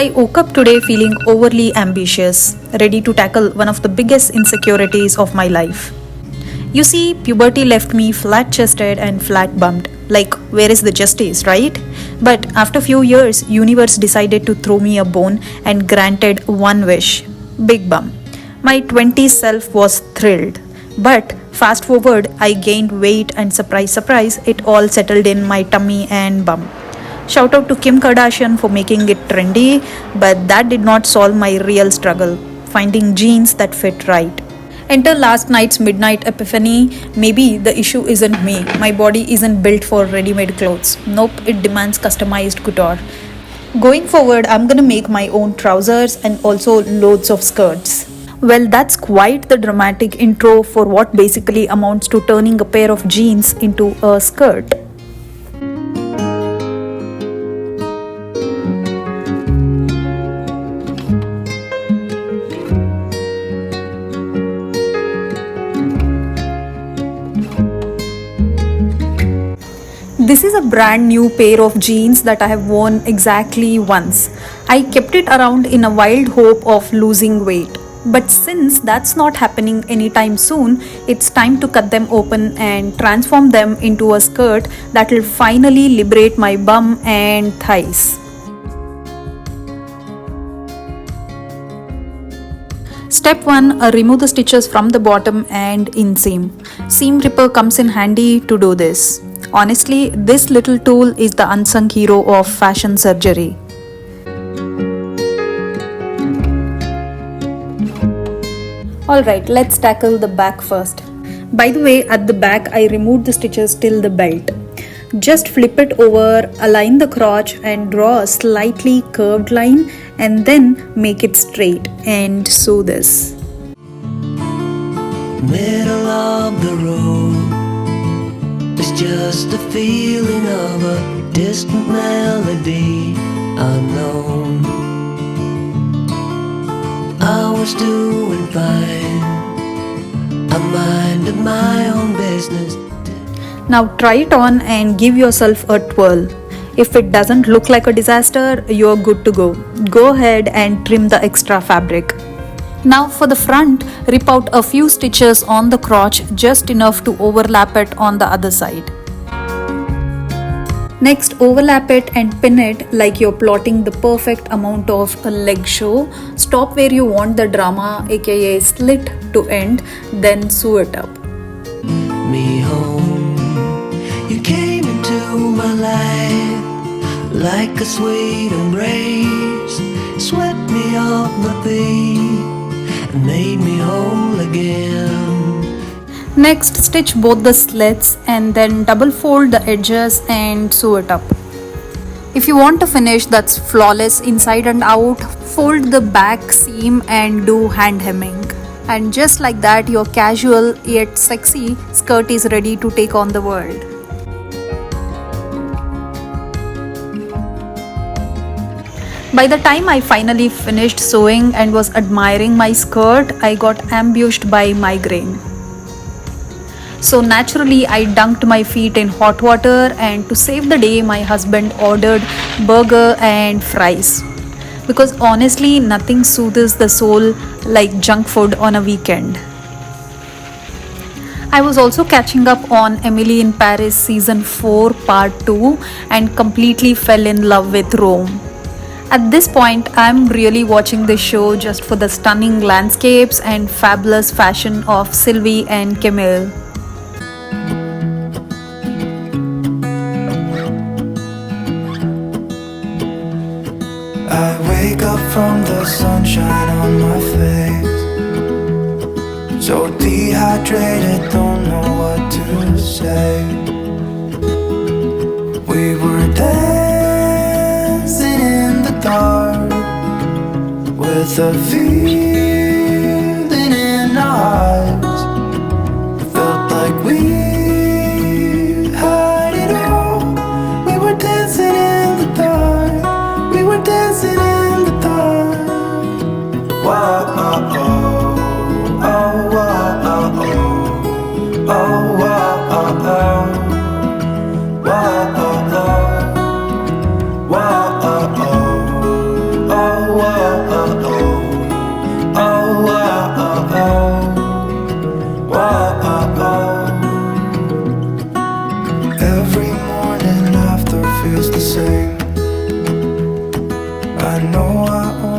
I woke up today feeling overly ambitious, ready to tackle one of the biggest insecurities of my life. You see, puberty left me flat chested and flat bummed. Like, where is the justice, right? But after few years, universe decided to throw me a bone and granted one wish. Big bum. My 20s self was thrilled. But fast forward, I gained weight and surprise, it all settled in my tummy and bum. Shout out to Kim Kardashian for making it trendy, but that did not solve my real struggle, finding jeans that fit right. Enter last night's midnight epiphany. Maybe the issue isn't me. My body isn't built for ready-made clothes. Nope, it demands customized couture. Going forward, I'm gonna make my own trousers and also loads of skirts. Well, that's quite the dramatic intro for what basically amounts to turning a pair of jeans into a skirt. This is a brand new pair of jeans that I have worn exactly once. I kept it around in a wild hope of losing weight. But since that's not happening anytime soon, it's time to cut them open and transform them into a skirt that will finally liberate my bum and thighs. Step 1. Remove the stitches from the bottom and inseam. Seam ripper comes in handy to do this. Honestly, this little tool is the unsung hero of fashion surgery. Alright, let's tackle the back first. By the way, at the back I removed the stitches till the belt. Just flip it over, align the crotch and draw a slightly curved line and then make it straight and sew this. Middle of the road, it's just a feeling of a distant melody unknown. I was doing fine, I minded my own business. Now try it on and give yourself a twirl. If it doesn't look like a disaster, you're good to go. Go ahead and trim the extra fabric. Now for the front, rip out a few stitches on the crotch, just enough to overlap it on the other side. Next, overlap it and pin it like you're plotting the perfect amount of a leg show. Stop where you want the drama, aka slit, to end, then sew it up. Me home, you came into my life like a sweet embrace, swept me off my feet and made me whole again. Next, stitch both the slits and then double fold the edges and sew it up. If you want a finish that's flawless inside and out, fold the back seam and do hand hemming. And just like that, your casual yet sexy skirt is ready to take on the world. By the time I finally finished sewing and was admiring my skirt, I got ambushed by migraine. So naturally, I dunked my feet in hot water, and to save the day, my husband ordered burger and fries. Because honestly, nothing soothes the soul like junk food on a weekend. I was also catching up on Emily in Paris season 4 part 2 and completely fell in love with Rome. At this point, I'm really watching this show just for the stunning landscapes and fabulous fashion of Sylvie and Camille. I wake up from the sunshine on my face, so dehydrated, don't know what to say. We were dancing in the dark with a feeling in our hearts. It felt like we had it all. We were dancing in the dark. We were dancing in the dark. Whoa, oh, oh, oh, whoa, oh, oh, oh, whoa, oh, oh, whoa, oh, oh, whoa, oh, oh, oh, Every morning after feels the same. I know I